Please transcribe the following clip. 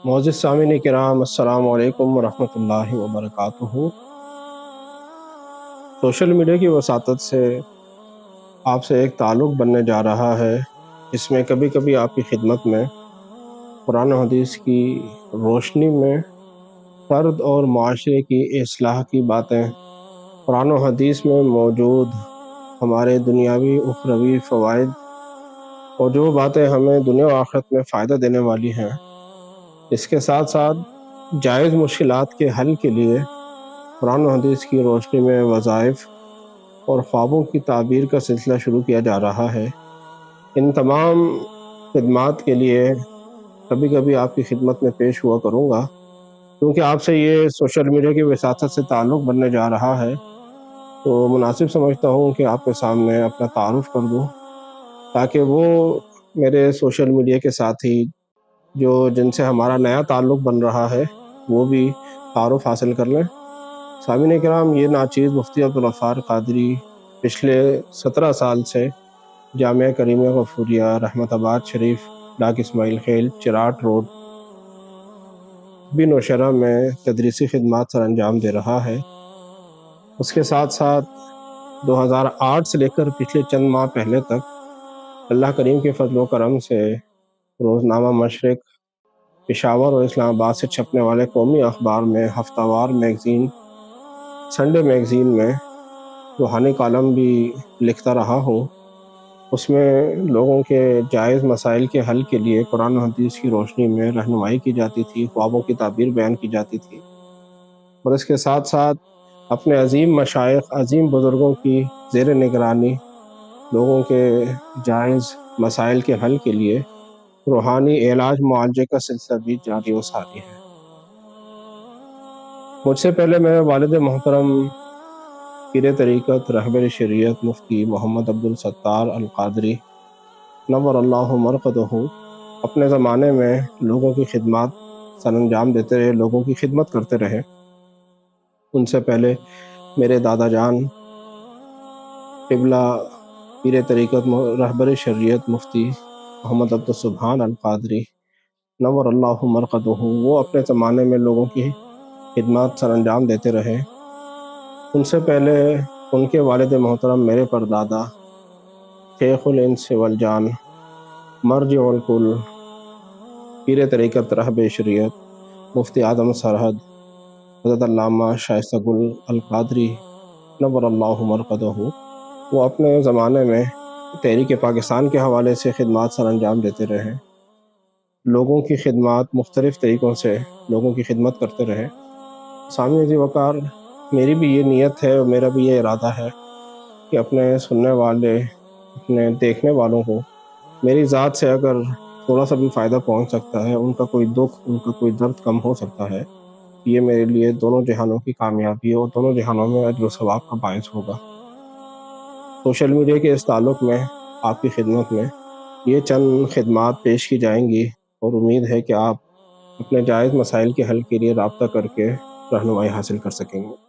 معزز سامعین کرام، السلام علیکم ورحمۃ اللہ وبرکاتہ۔ سوشل میڈیا کی وساطت سے آپ سے ایک تعلق بننے جا رہا ہے، جس میں کبھی کبھی آپ کی خدمت میں قرآن و حدیث کی روشنی میں فرد اور معاشرے کی اصلاح کی باتیں، قرآن و حدیث میں موجود ہمارے دنیاوی اخروی فوائد اور جو باتیں ہمیں دنیا و آخرت میں فائدہ دینے والی ہیں، اس کے ساتھ ساتھ جائز مشکلات کے حل کے لیے قرآن و حدیث کی روشنی میں وظائف اور خوابوں کی تعبیر کا سلسلہ شروع کیا جا رہا ہے۔ ان تمام خدمات کے لیے کبھی کبھی آپ کی خدمت میں پیش ہوا کروں گا، کیونکہ آپ سے یہ سوشل میڈیا کی وساطت سے تعلق بننے جا رہا ہے، تو مناسب سمجھتا ہوں کہ آپ کے سامنے اپنا تعارف کر دوں، تاکہ وہ میرے سوشل میڈیا کے ساتھی جن سے ہمارا نیا تعلق بن رہا ہے وہ بھی تعارف حاصل کر لیں۔ سامعین کرام، یہ ناچیز مفتی عبدالغفار قادری پچھلے 17 سال سے جامعہ کریمہ غفوریہ رحمت آباد شریف، ڈاک اسماعیل خیل، چراٹ روڈ، نوشہرہ میں تدریسی خدمات سر انجام دے رہا ہے۔ اس کے ساتھ ساتھ 2008 سے لے کر پچھلے چند ماہ پہلے تک اللہ کریم کے فضل و کرم سے روزنامہ مشرق، پشاور اور اسلام آباد سے چھپنے والے قومی اخبار میں، ہفتہ وار میگزین، سنڈے میگزین میں روحانی کالم بھی لکھتا رہا ہوں۔ اس میں لوگوں کے جائز مسائل کے حل کے لیے قرآن و حدیث کی روشنی میں رہنمائی کی جاتی تھی، خوابوں کی تعبیر بیان کی جاتی تھی، اور اس کے ساتھ ساتھ اپنے عظیم مشائخ، عظیم بزرگوں کی زیر نگرانی لوگوں کے جائز مسائل کے حل کے لیے روحانی علاج معالجے کا سلسلہ بھی جاری و ساری ہے۔ مجھ سے پہلے میرے والد محترم پیر طریقت رہبر شریعت مفتی محمد عبدالستار القادری نور اللہ مرقدہ اپنے زمانے میں لوگوں کی خدمات سر انجام دیتے رہے، لوگوں کی خدمت کرتے رہے۔ ان سے پہلے میرے دادا جان قبلہ پیر طریقت رہبر شریعت مفتی محمد عبدالسبحان القادری نور اللہ مرقدہ، وہ اپنے زمانے میں لوگوں کی خدمات سر انجام دیتے رہے۔ ان سے پہلے ان کے والد محترم میرے پردادا شیخ الانس والجان مرجع الکل پیر طریقت رہبر شریعت مفتی اعظم سرحد حضرت علامہ شائستہ گل القادری نور اللہ مرقدہ، وہ اپنے زمانے میں تحریک پاکستان کے حوالے سے خدمات سر انجام دیتے رہے، لوگوں کی خدمات مختلف طریقوں سے لوگوں کی خدمت کرتے رہے۔ سامعین ذی وقار، میری بھی یہ نیت ہے اور میرا بھی یہ ارادہ ہے کہ اپنے سننے والے، اپنے دیکھنے والوں کو میری ذات سے اگر تھوڑا سا بھی فائدہ پہنچ سکتا ہے، ان کا کوئی دکھ، ان کا کوئی درد کم ہو سکتا ہے، یہ میرے لیے دونوں جہانوں کی کامیابی اور دونوں جہانوں میں اجر و ثواب کا باعث ہوگا۔ سوشل میڈیا کے اس تعلق میں آپ کی خدمت میں یہ چند خدمات پیش کی جائیں گی، اور امید ہے کہ آپ اپنے جائز مسائل کے حل کے لیے رابطہ کر کے رہنمائی حاصل کر سکیں گے۔